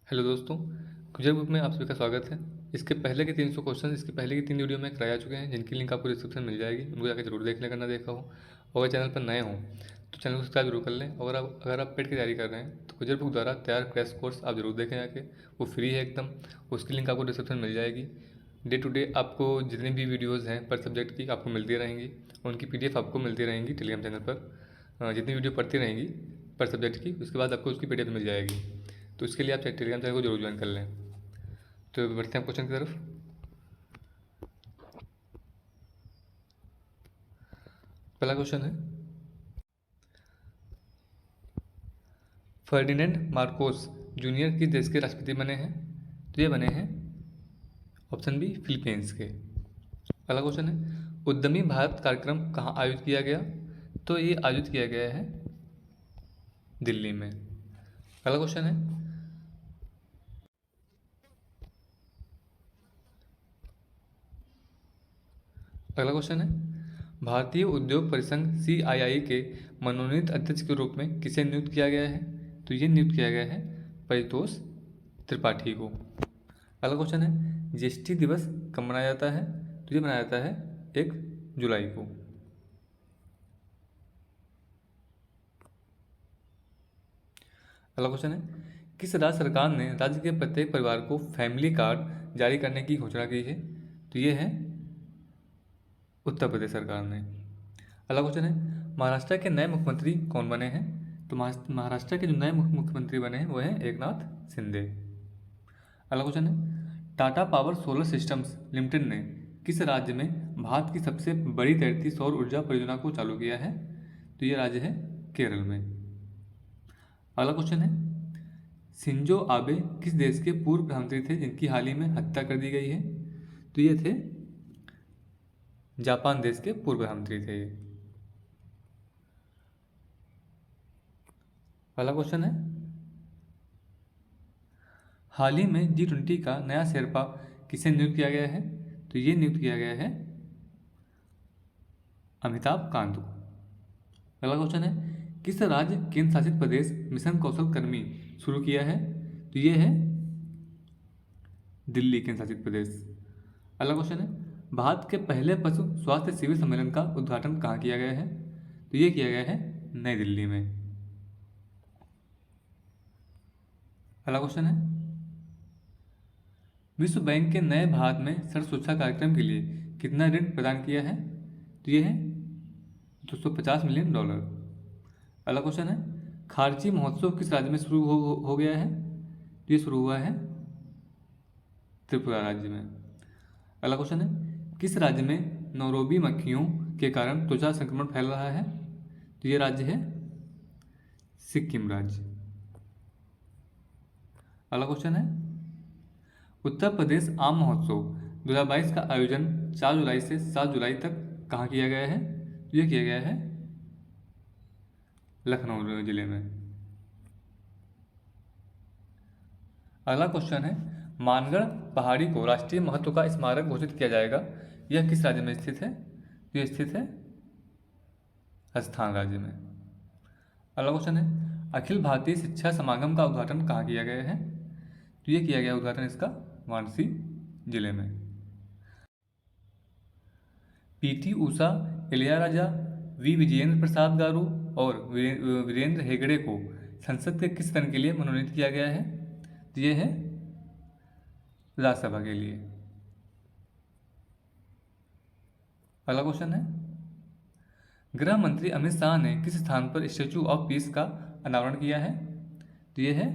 Hello दोस्तों, quizzer book में आप सभी का स्वागत है। इसके पहले के 300 क्वेश्चन इसके पहले की 3 वीडियो में कराए जा चुके हैं, जिनकी लिंक आपको डिस्क्रिप्शन में मिल जाएगी। उनको जाकर जरूर देख लें अगर ना देखा हो। और अगर चैनल पर नए हों तो चैनल को सब्सक्राइब जरूर कर लें। और अगर आप पेड की तैयारी कर रहे हैं तो क्विज़र बुक द्वारा तैयार क्रैश कोर्स आप जरूर देखें जाके। वो फ्री है एकदम। उसकी लिंक आपको डिस्क्रिप्शन में मिल जाएगी। डे टू डे आपको जितनी भी वीडियोज़ हैं पर सब्जेक्ट की आपको मिलती रहेंगी। उनकी PDF आपको मिलती रहेंगी टेलीग्राम चैनल पर। जितनी वीडियो पढ़ती रहेंगी पर सब्जेक्ट की, उसके बाद आपको उसकी PDF मिल जाएगी। तो इसके लिए आप टेलीग्राम चैनल को जरूर ज्वाइन कर लें। तो बढ़ते हैं क्वेश्चन की तरफ। पहला क्वेश्चन है, फर्डिनेंड मार्कोस जूनियर किस देश के राष्ट्रपति बने हैं? तो ये बने हैं ऑप्शन बी फिलीपींस के। पहला क्वेश्चन है, उद्यमी भारत कार्यक्रम कहाँ आयोजित किया गया? तो ये आयोजित किया गया है दिल्ली में। पहला क्वेश्चन है, अगला क्वेश्चन है, भारतीय उद्योग परिसंघ CII के मनोनीत अध्यक्ष के रूप में किसे नियुक्त किया गया है? तो ये नियुक्त किया गया है परितोष त्रिपाठी को। अगला क्वेश्चन है, जीएसटी दिवस कब मनाया जाता है? तो ये मनाया जाता है 1 जुलाई को। अगला क्वेश्चन है, किस राज्य सरकार ने राज्य के प्रत्येक परिवार को फैमिली कार्ड जारी करने की घोषणा की है? तो ये है उत्तर प्रदेश सरकार ने। अगला क्वेश्चन है, महाराष्ट्र के नए मुख्यमंत्री कौन बने हैं? तो महाराष्ट्र के जो नए मुख्यमंत्री बने हैं वो हैं एकनाथ शिंदे। अगला क्वेश्चन है, Tata power solar systems limited ने किस राज्य में भारत की सबसे बड़ी तैरती सौर ऊर्जा परियोजना को चालू किया है? तो ये राज्य है केरल में। अगला क्वेश्चन है, शिंजो आबे किस देश के पूर्व प्रधानमंत्री थे जिनकी हाल ही में हत्या कर दी गई है? तो ये थे जापान देश के पूर्व प्रधानमंत्री थे। पहला क्वेश्चन है, हाल ही में G20 का नया शेरपा किसे नियुक्त किया गया है? तो ये नियुक्त किया गया है अमिताभ कांत को। अगला क्वेश्चन है, किस राज्य केंद्र शासित प्रदेश मिशन कौशल कर्मी शुरू किया है? तो ये है दिल्ली केंद्र शासित प्रदेश। अगला क्वेश्चन है, भारत के पहले पशु स्वास्थ्य शिविर सम्मेलन का उद्घाटन कहाँ किया गया है? तो ये किया गया है नई दिल्ली में। अगला क्वेश्चन है, विश्व बैंक के नए भारत में सड़क सुरक्षा कार्यक्रम के लिए कितना ऋण प्रदान किया है? तो ये है $250 मिलियन। अगला क्वेश्चन है, खारची महोत्सव किस राज्य में शुरू हो गया है? तो ये शुरू हुआ है त्रिपुरा राज्य में। अगला क्वेश्चन है, किस राज्य में नौरोबी मक्खियों के कारण त्वचा संक्रमण फैल रहा है? तो ये राज्य है सिक्किम राज्य। अगला क्वेश्चन है, उत्तर प्रदेश आम महोत्सव 2022 का आयोजन 4 जुलाई से 7 जुलाई तक कहाँ किया गया है? तो ये किया गया है लखनऊ जिले में। अगला क्वेश्चन है, मानगढ़ पहाड़ी को राष्ट्रीय महत्व का स्मारक घोषित किया जाएगा, यह किस राज्य में स्थित है? तो यह स्थित है राजस्थान राज्य में। अगला क्वेश्चन है, अखिल भारतीय शिक्षा समागम का उद्घाटन कहाँ किया गया है? तो ये किया गया उद्घाटन इसका वाराणसी जिले में। PT ऊषा, इलैयाराजा, V विजेंद्र प्रसाद गारू और वीरेंद्र हेगड़े को संसद के किस सदन के लिए मनोनीत किया गया है? तो ये है राज्यसभा के लिए। अगला क्वेश्चन है, गृह मंत्री अमित शाह ने किस स्थान पर स्टैचू ऑफ पीस का अनावरण किया है? तो ये है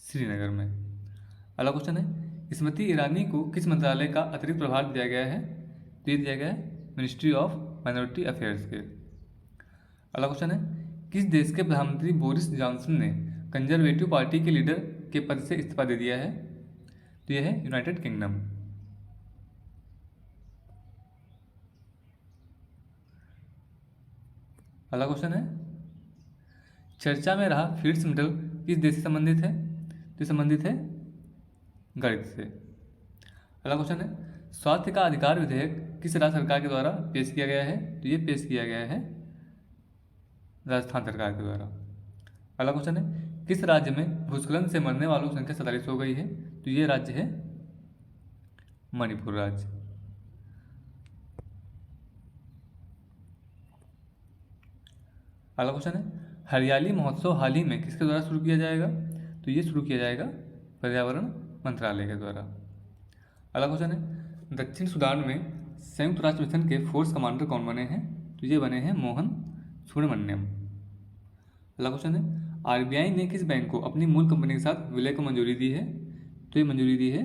श्रीनगर में। अगला क्वेश्चन है, स्मृति ईरानी को किस मंत्रालय का अतिरिक्त प्रभार दिया गया है? तो ये दिया गया है मिनिस्ट्री ऑफ माइनॉरिटी अफेयर्स के। अगला क्वेश्चन है, किस देश के प्रधानमंत्री बोरिस जॉनसन ने कंजर्वेटिव पार्टी के लीडर के पद से इस्तीफा दे दिया है? तो यह है यूनाइटेड किंगडम। अगला क्वेश्चन है, चर्चा में रहा फिट्स मेटल किस देश से संबंधित है? तो संबंधित है गणित से। अगला क्वेश्चन है, स्वास्थ्य का अधिकार विधेयक किस राज्य सरकार के द्वारा पेश किया गया है? तो ये पेश किया गया है राजस्थान सरकार के द्वारा। अगला क्वेश्चन है, किस राज्य में भूस्खलन से मरने वालों की संख्या 47 हो गई है? तो ये राज्य है मणिपुर राज्य। अगला क्वेश्चन है, हरियाली महोत्सव हाल ही में किसके द्वारा शुरू किया जाएगा? तो ये शुरू किया जाएगा पर्यावरण मंत्रालय के द्वारा। अगला क्वेश्चन है, दक्षिण सूडान में संयुक्त राष्ट्र मिशन के फोर्स कमांडर कौन बने हैं? तो ये बने हैं मोहन सुब्रमण्यम। अगला क्वेश्चन है, आरबीआई ने किस बैंक को अपनी मूल कंपनी के साथ विलय को मंजूरी दी है? तो ये मंजूरी दी है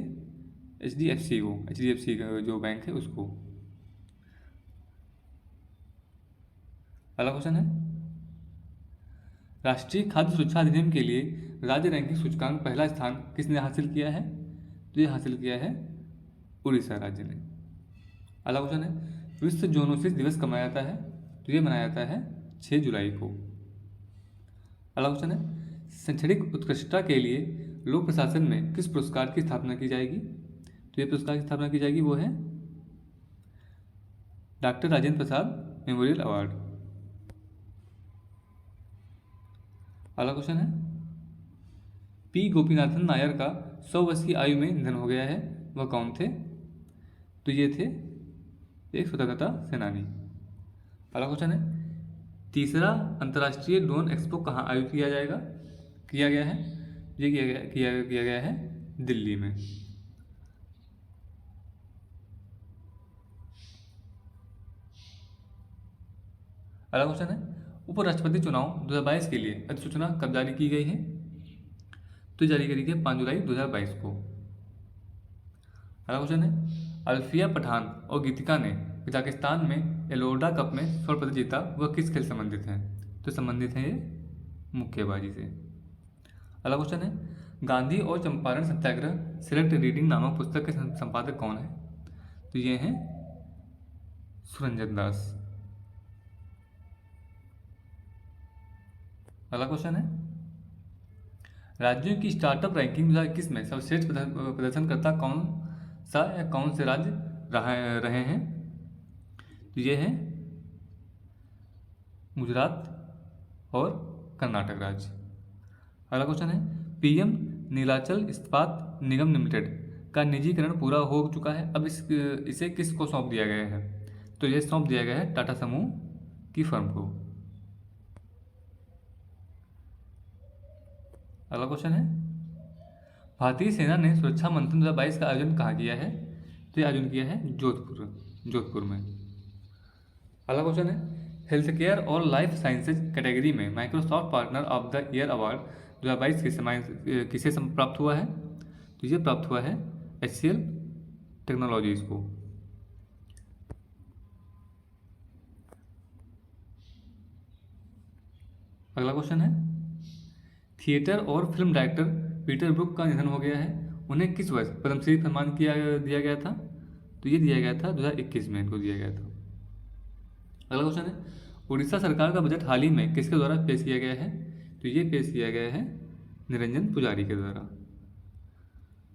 एचडीएफसी को, एचडीएफसी का जो बैंक है उसको। अगला क्वेश्चन है, राष्ट्रीय खाद्य सुरक्षा अधिनियम के लिए राज्य रैंकिंग सूचकांक पहला स्थान किसने हासिल किया है? तो ये हासिल किया है उड़ीसा राज्य ने। अगला क्वेश्चन है, विश्व जूनोसिस दिवस कब मनाया जाता है? तो ये मनाया जाता है 6 जुलाई को। अगला क्वेश्चन है, शैक्षणिक उत्कृष्टता के लिए लोक प्रशासन में किस पुरस्कार की स्थापना की जाएगी? तो ये पुरस्कार की स्थापना की जाएगी वो है doctor Rajendra Prasad memorial award. अगला क्वेश्चन है, पी गोपीनाथन नायर का 100 वर्ष की आयु में निधन हो गया है, वह कौन थे? तो ये थे एक स्वतंत्रता सेनानी। अगला क्वेश्चन है, तीसरा अंतर्राष्ट्रीय ड्रोन एक्सपो कहाँ आयोजित किया जाएगा? किया गया है, ये किया गया है दिल्ली में। अगला क्वेश्चन है, उपराष्ट्रपति चुनाव 2022 के लिए अधिसूचना कब जारी की गई है? तो जारी करी गई 5 जुलाई 2022 को। अगला क्वेश्चन है, अल्फिया पठान और गीतिका ने कजाकिस्तान में एलोडा कप में स्वर्ण पदक जीता, वह किस खेल संबंधित हैं? तो संबंधित हैं ये मुक्केबाजी से। अगला क्वेश्चन है, गांधी और चंपारण सत्याग्रह सिलेक्ट रीडिंग नामक पुस्तक के संपादक कौन है? तो ये हैं सुरंजन दास। अगला क्वेश्चन है, राज्यों की स्टार्टअप रैंकिंग 2021 में सर्वश्रेष्ठ प्रदर्शनकर्ता कौन सा या कौन से राज्य रहे हैं? तो ये हैं गुजरात और कर्नाटक राज्य। अगला क्वेश्चन है, पीएम नीलाचल इस्पात निगम लिमिटेड का निजीकरण पूरा हो चुका है, अब इसे किसको सौंप दिया गया है? तो यह सौंप दिया गया है टाटा समूह की फर्म को। अगला क्वेश्चन है, भारतीय सेना ने सुरक्षा मंथन 2022 का आयोजन कहाँ किया है? तो यह आयोजन किया है जोधपुर में। अगला क्वेश्चन है, हेल्थ केयर और लाइफ साइंसेज कैटेगरी में Microsoft partner of the year award 2022 किसे प्राप्त हुआ है? तो ये प्राप्त हुआ है HCL टेक्नोलॉजीज को। अगला क्वेश्चन है, थिएटर और फिल्म डायरेक्टर पीटर ब्रूक का निधन हो गया है, उन्हें किस वर्ष पद्मश्री सम्मान दिया गया था? तो ये दिया गया था 2021 में इनको दिया गया था। अगला क्वेश्चन है, उड़ीसा सरकार का बजट हाल ही में किसके द्वारा पेश किया गया है? तो ये पेश किया गया है निरंजन पुजारी के द्वारा।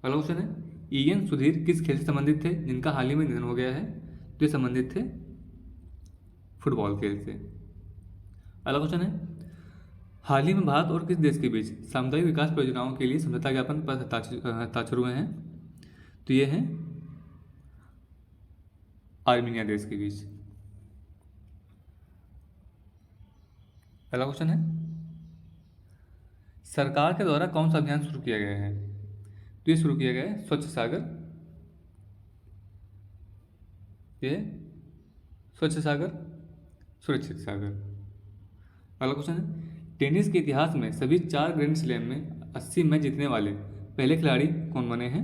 अगला क्वेश्चन है, EN सुधीर किस खेल से संबंधित थे जिनका हाल ही में निधन हो गया है? तो ये संबंधित थे फुटबॉल खेल से। अगला क्वेश्चन है, हाल ही में भारत और किस देश के बीच सामुदायिक विकास परियोजनाओं के लिए समझौता ज्ञापन पर हस्ताक्षर हुए हैं? तो ये हैं आर्मीनिया देश के बीच। अगला क्वेश्चन है, सरकार के द्वारा कौन सा अभियान शुरू किया गया है? तो ये शुरू किया गया है स्वच्छ सागर, ये स्वच्छ सागर सुरक्षित सागर। अगला क्वेश्चन है, टेनिस के इतिहास में सभी 4 ग्रैंड स्लैम में 80 मैच जीतने वाले पहले खिलाड़ी कौन बने हैं?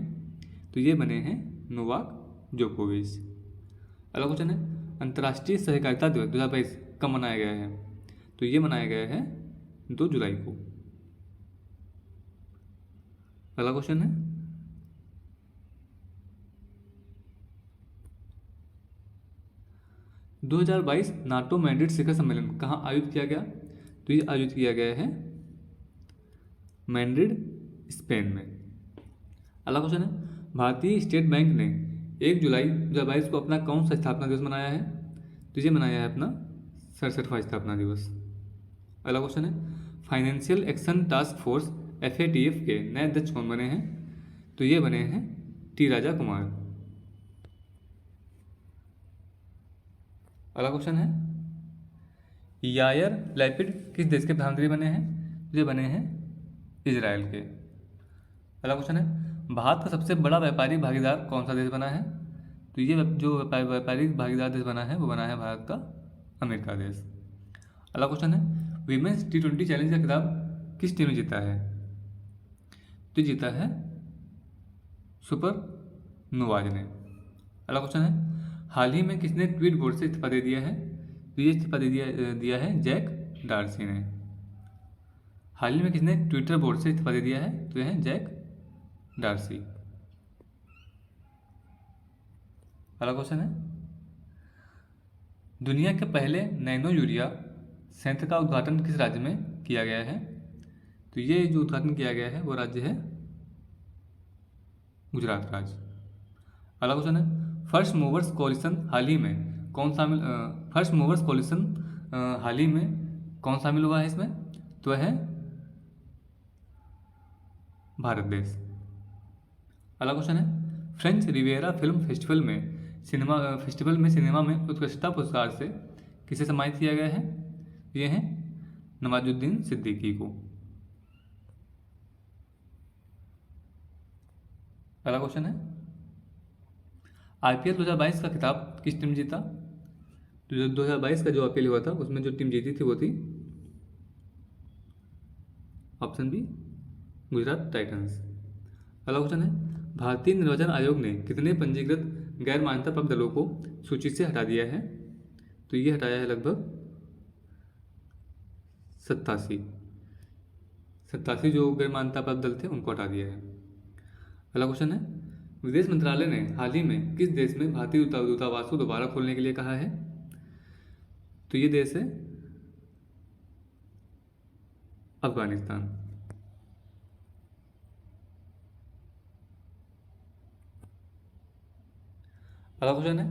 तो ये बने हैं नोवाक जोकोविच। अगला क्वेश्चन है, अंतर्राष्ट्रीय सहकारिता दिवस 2022 कब मनाया गया है? तो ये मनाया गया है 2 जुलाई को। अगला क्वेश्चन है, दो 2022 नाटो मैड्रिड शिखर सम्मेलन कहाँ आयोजित किया गया? तो ये आयोजित किया गया है मैड्रिड स्पेन में। अगला क्वेश्चन है, भारतीय स्टेट बैंक ने 1 जुलाई 2022 को अपना कौन सा स्थापना दिवस मनाया है? तो ये मनाया है अपना 67वां स्थापना दिवस। अगला क्वेश्चन है, financial action task force FATF के नए अध्यक्ष कौन बने हैं? तो ये बने हैं टी राजा कुमार। अगला क्वेश्चन है, यायर लैपिड किस देश के प्रधानमंत्री बने हैं? तो ये बने हैं इजराइल के। अगला क्वेश्चन है, भारत का सबसे बड़ा व्यापारिक भागीदार कौन सा देश बना है? तो ये जो व्यापारिक भागीदार देश बना है वो बना है भारत का अमेरिका देश। अगला क्वेश्चन है, वीमेंस T20 चैलेंज का खिताब किस टीम ने जीता है? तो जीता है सुपर नोवाज ने। अगला क्वेश्चन है, हाल ही में किसने ट्वीट बोर्ड से इस्तीफा दे दिया है? तो ये इस्तीफा दिया है जैक डार्सी ने। हाल ही में किसने ट्विटर बोर्ड से इस्तीफा दे दिया है? तो यह है जैक डार्सी। अगला क्वेश्चन है, दुनिया के पहले नैनो यूरिया संयंत्र का उद्घाटन किस राज्य में किया गया है? तो ये जो उद्घाटन किया गया है वो राज्य है गुजरात राज्य। अगला क्वेश्चन है, फर्स्ट मूवर्स कोलिशन हाल ही में कौन शामिल फर्स्ट मूवर्स कोलिशन हाल ही में कौन शामिल हुआ है इसमें? तो है भारत देश। अगला क्वेश्चन है, फ्रेंच रिविएरा फिल्म फेस्टिवल में सिनेमा में उत्कृष्टता पुरस्कार से किसे सम्मानित किया गया है? ये है नवाजुद्दीन सिद्दीकी को। अगला क्वेश्चन है, IPL 2022 का खिताब किस टीम जीता? तो जो 2022 का जो IPL हुआ था उसमें जो टीम जीती थी वो थी ऑप्शन बी गुजरात टाइटंस। अगला क्वेश्चन है, भारतीय निर्वाचन आयोग ने कितने पंजीकृत गैर मान्यता प्राप्त दलों को सूची से हटा दिया है? तो ये हटाया है लगभग 87 जो गैर मान्यता प्राप्त दल थे उनको हटा दिया है। अगला क्वेश्चन है, विदेश मंत्रालय ने हाल ही में किस देश में भारतीय दूतावास को दोबारा खोलने के लिए कहा है? तो ये देश है अफगानिस्तान। अगला क्वेश्चन है,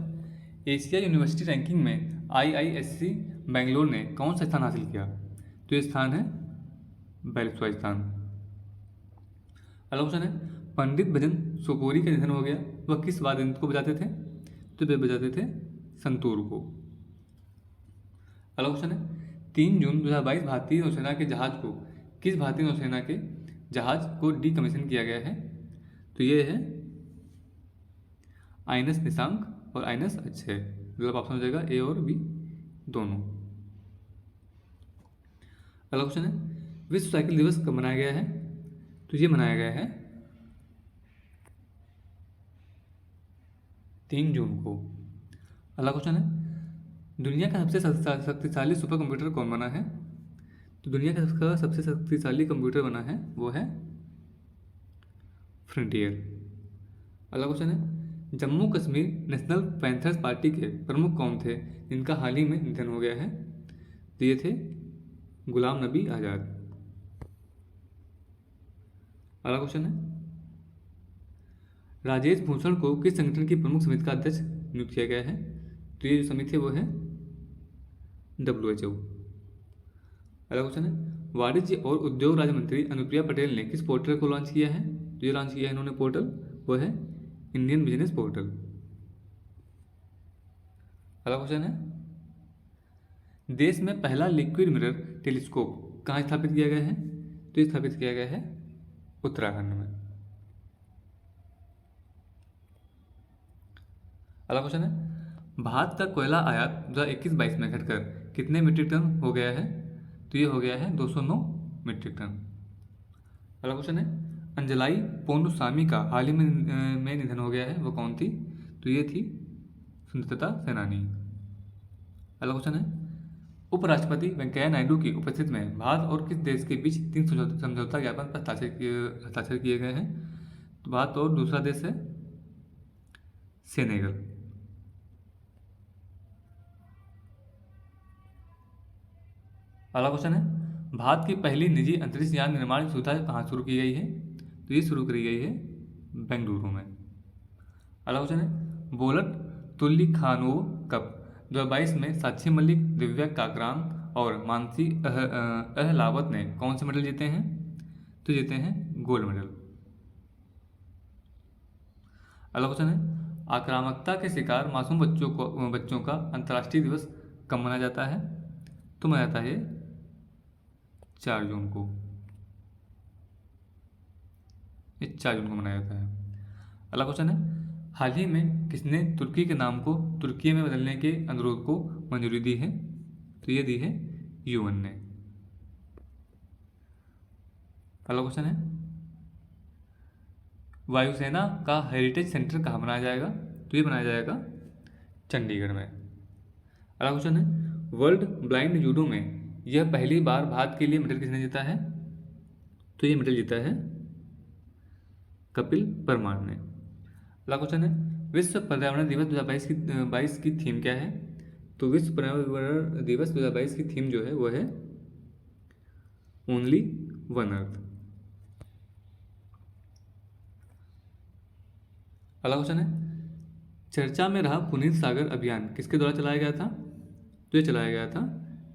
एशिया यूनिवर्सिटी रैंकिंग में IISc बेंगलोर ने कौन सा स्थान हासिल किया? तो ये स्थान है 42वां स्थान। अगला क्वेश्चन है, पंडित भजन सुपोरी का निधन हो गया, वह किस वाद्य यंत्र को बजाते थे? तो वे बजाते थे संतूर को। अगला क्वेश्चन है, 3 जून 2022 भारतीय नौसेना के जहाज को किस भारतीय नौसेना के जहाज को डीकमीशन किया गया है? तो ये है INS निशांक और INS अक्षय। मतलब ऑप्शन हो जाएगा A और B दोनों। अगला क्वेश्चन है, विश्व साइकिल दिवस कब मनाया गया है? तो ये मनाया गया है 3 जून को। अगला क्वेश्चन है, दुनिया का सबसे शक्तिशाली सुपर कंप्यूटर कौन बना है? तो दुनिया का सबसे शक्तिशाली कंप्यूटर बना है वो है फ्रंटियर। अगला क्वेश्चन है, Jammu Kashmir national panthers party के प्रमुख कौन थे जिनका हाल ही में निधन हो गया है? तो ये थे गुलाम नबी आज़ाद। अगला क्वेश्चन है, राजेश भूषण को किस संगठन की प्रमुख समिति का अध्यक्ष नियुक्त किया गया है? तो ये जो समिति है वो है WHO। अगला क्वेश्चन है, वाणिज्य और उद्योग राज्य मंत्री अनुप्रिया पटेल ने किस पोर्टल को लॉन्च किया है? तो ये लॉन्च किया है इन्होंने पोर्टल वो है इंडियन बिजनेस पोर्टल। अगला क्वेश्चन है, देश में पहला लिक्विड मिरर टेलीस्कोप कहाँ स्थापित किया गया है? तो ये स्थापित किया गया है उत्तराखंड में। अगला क्वेश्चन है, भारत का कोयला आयात 2021-22 में घटकर कितने मीट्रिक टन हो गया है? तो ये हो गया है 209 मीट्रिक टन। अगला क्वेश्चन है, अंजलाई पोन्नुसामी का हाल ही में निधन हो गया है, वो कौन थी? तो ये थी स्वतंत्रता सेनानी। अगला क्वेश्चन है, उपराष्ट्रपति वेंकैया नायडू की उपस्थिति में भारत और किस देश के बीच 3 समझौता ज्ञापन पर हस्ताक्षर किए गए हैं? तो भारत और दूसरा देश है सेनेगल। अगला क्वेश्चन है, भारत की पहली निजी अंतरिक्ष यान निर्माण सुविधा कहाँ शुरू की गई है? तो ये शुरू करी गई है बेंगलुरु में। अगला क्वेश्चन है, बोलट तुल्यखानोव कप 2022 में साक्षी मलिक, दिव्या काकरान और मानसी अहलावत ने कौन से मेडल जीते हैं? तो जीते हैं गोल्ड मेडल। अगला क्वेश्चन है, आक्रामकता के शिकार मासूम बच्चों का अंतर्राष्ट्रीय दिवस कब मनाया जाता है? तो मनाया जाता है 4 जून को। ये 4 जून को मनाया जाता है। अगला क्वेश्चन है, हाल ही में किसने तुर्की के नाम को तुर्की में बदलने के अनुरोध को मंजूरी दी है? तो ये दी है यूएन ने। अगला क्वेश्चन है, वायुसेना का हेरिटेज सेंटर कहाँ बनाया जाएगा? तो ये बनाया जाएगा चंडीगढ़ में। अगला क्वेश्चन है, वर्ल्ड ब्लाइंड जूडो में यह पहली बार भारत के लिए मेडल किसने जीता है? तो ये मेडल जीता है कपिल परमार ने। अगला क्वेश्चन है, विश्व पर्यावरण दिवस 2022 की थीम क्या है? तो विश्व पर्यावरण दिवस 2022 की थीम जो है वो है ओनली वन अर्थ। अगला क्वेश्चन है, चर्चा में रहा पुनीत सागर अभियान किसके द्वारा चलाया गया था? तो ये चलाया गया था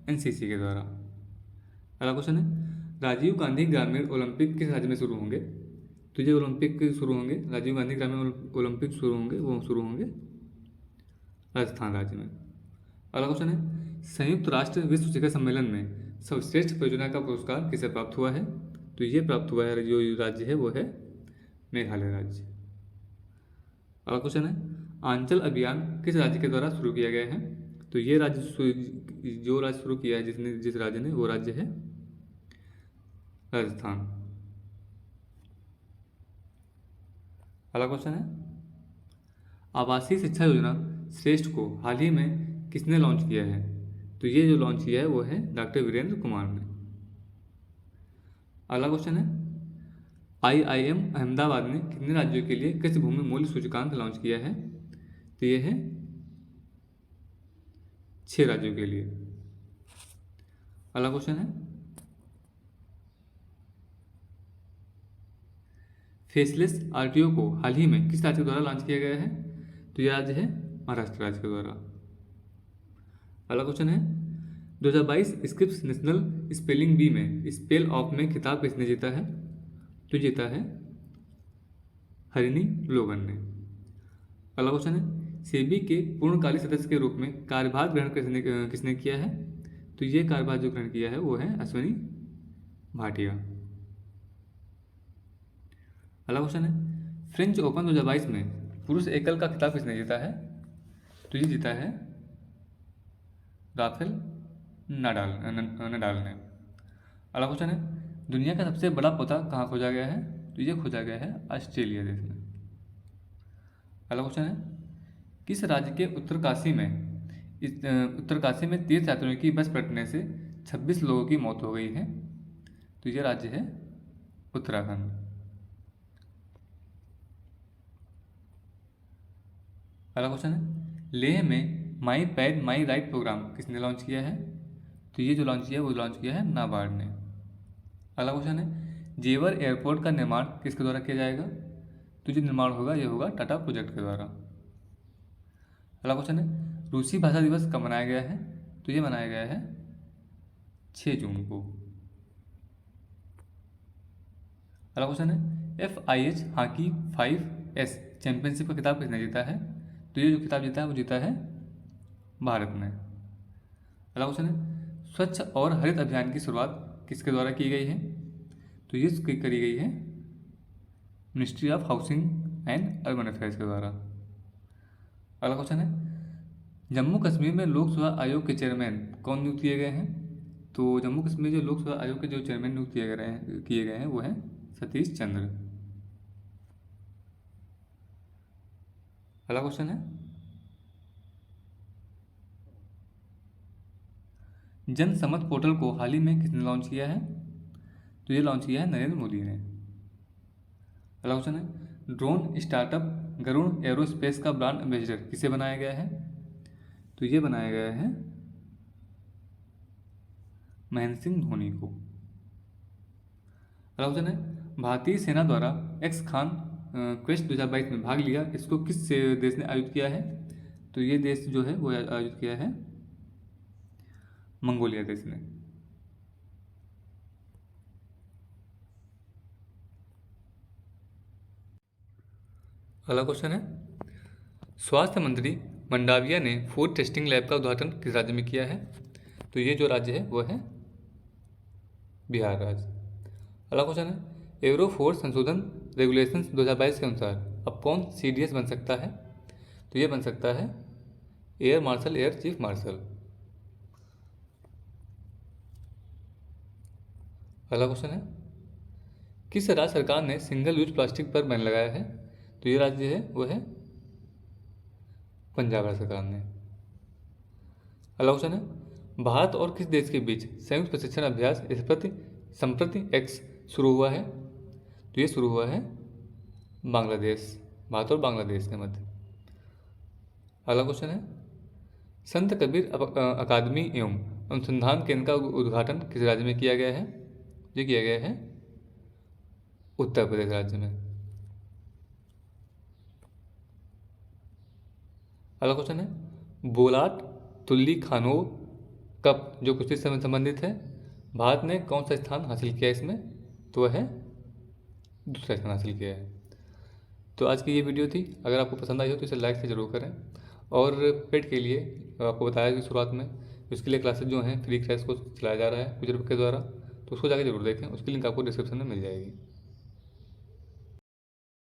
एनसीसी के द्वारा। अगला क्वेश्चन है, राजीव गांधी ग्रामीण ओलंपिक किस राज्य में शुरू होंगे? तो ये ओलंपिक शुरू होंगे, राजीव गांधी ग्रामीण ओलंपिक शुरू होंगे, वो शुरू होंगे राजस्थान राज्य में। अगला क्वेश्चन है, संयुक्त राष्ट्र विश्व शिखर सम्मेलन में सर्वश्रेष्ठ परियोजना का पुरस्कार किसे प्राप्त हुआ है? तो ये प्राप्त हुआ है, जो राज्य है वो है मेघालय राज्य। अगला क्वेश्चन है, आंचल अभियान किस राज्य के द्वारा शुरू किया गया है? तो ये राज्य जो राज्य शुरू किया है जिस राज्य ने, वो राज्य है राजस्थान। अगला क्वेश्चन है, आवासीय शिक्षा योजना श्रेष्ठ को हाल ही में किसने लॉन्च किया है? तो ये जो लॉन्च किया है वो है डॉक्टर वीरेंद्र कुमार ने। अगला क्वेश्चन है, आईआईएम अहमदाबाद ने कितने राज्यों के लिए कृषि भूमि मूल्य सूचकांक लॉन्च किया है? तो ये है 6 राज्यों के लिए। अगला क्वेश्चन है, फेसलेस आरटीओ को हाल ही में किस राज्य के द्वारा लॉन्च किया गया है? तो यह राज्य है महाराष्ट्र राज्य के द्वारा। अगला क्वेश्चन है, 2022 स्क्रिप्स नेशनल स्पेलिंग बी में स्पेल ऑफ में खिताब किसने जीता है? तो जीता है हरिनी लोगन ने। अगला क्वेश्चन है, सेबी के पूर्णकालिक सदस्य के रूप में कार्यभार ग्रहण किसने किया है? तो ये कार्यभार जो ग्रहण किया है वो है अश्विनी भाटिया। अगला क्वेश्चन है, फ्रेंच ओपन 2022 में पुरुष एकल का खिताब किसने जीता है? तो ये जीता है राफेल नडाल ने। अगला क्वेश्चन है, दुनिया का सबसे बड़ा पौधा कहाँ खोजा गया है? तो ये खोजा गया है ऑस्ट्रेलिया देश में। अगला क्वेश्चन है, किस राज्य के उत्तरकाशी में तीर्थ यात्रियों की बस पलटने से 26 लोगों की मौत हो गई है? तो ये राज्य है उत्तराखंड। अगला क्वेश्चन है, लेह में माई पैड माई राइट प्रोग्राम किसने लॉन्च किया है? तो ये जो लॉन्च किया है वो लॉन्च किया है नाबार्ड ने। अगला क्वेश्चन है, जेवर एयरपोर्ट का निर्माण किसके द्वारा किया जाएगा? तो जो निर्माण होगा ये होगा टाटा प्रोजेक्ट के द्वारा। अगला क्वेश्चन है, रूसी भाषा दिवस कब मनाया गया है? तो ये मनाया गया है 6 जून को। अगला क्वेश्चन है, FIH हॉकी 5S चैंपियनशिप का खिताब किसने जीता है? तो ये जो खिताब जीता है वो जीता है भारत ने। अगला क्वेश्चन है, स्वच्छ और हरित अभियान की शुरुआत किसके द्वारा की गई है? तो ये करी गई है ministry of housing and urban affairs के द्वारा। अगला क्वेश्चन है, जम्मू कश्मीर में लोक सेवा आयोग के चेयरमैन कौन नियुक्त किए गए हैं? तो जम्मू कश्मीर जो लोक सेवा आयोग के जो चेयरमैन नियुक्त किए गए हैं वो हैं सतीश चंद्र। अगला क्वेश्चन है, जन सम्मत पोर्टल को हाल ही में किसने लॉन्च किया है? तो ये लॉन्च किया है नरेंद्र मोदी ने। अगला क्वेश्चन है, ड्रोन स्टार्टअप गरुड़ एरोस्पेस का ब्रांड एम्बेसडर किसे बनाया गया है? तो ये बनाया गया है महेंद्र सिंह धोनी को। अगला क्वेश्चन है, भारतीय सेना द्वारा एक्स खान क्वेस्ट 2022 में भाग लिया, इसको किस देश ने आयोजित किया है? तो ये देश जो है वो आयोजित किया है मंगोलिया देश ने। अगला क्वेश्चन है, स्वास्थ्य मंत्री मंडाविया ने फूड टेस्टिंग लैब का उद्घाटन किस राज्य में किया है? तो ये जो राज्य है वो है बिहार राज्य। अगला क्वेश्चन है, एयरोफोर्स संशोधन रेगुलेशंस 2022 के अनुसार अब कौन CDS बन सकता है? तो ये बन सकता है air marshal, air chief marshal. अगला क्वेश्चन है, किस राज्य सरकार ने सिंगल यूज प्लास्टिक पर बैन लगाया है? तो ये राज्य है वो है पंजाब राज्य सरकार ने। अगला क्वेश्चन है, भारत और किस देश के बीच संयुक्त प्रशिक्षण अभ्यास संप्रति एक्स शुरू हुआ है? तो ये शुरू हुआ है बांग्लादेश, भारत और बांग्लादेश के मध्य। अगला क्वेश्चन है, संत कबीर अकादमी एवं अनुसंधान केंद्र का उद्घाटन किस राज्य में किया गया है? ये किया गया है उत्तर प्रदेश राज्य में। अगला क्वेश्चन है, बोलाट तुल्ली खानोव कप जो कुश्ती से संबंधित है, भारत ने कौन सा स्थान हासिल किया इसमें? तो वह है दूसरा स्थान हासिल किया है। तो आज की ये वीडियो थी, अगर आपको पसंद आई हो तो इसे लाइक से ज़रूर करें। और पेट के लिए आपको बताया कि शुरुआत में उसके लिए क्लासेज जो हैं फ्री क्रैश कोर्स चलाया जा रहा है गुजर के द्वारा, तो उसको जाकर जरूर देखें, उसकी लिंक आपको डिस्क्रिप्शन में मिल जाएगी।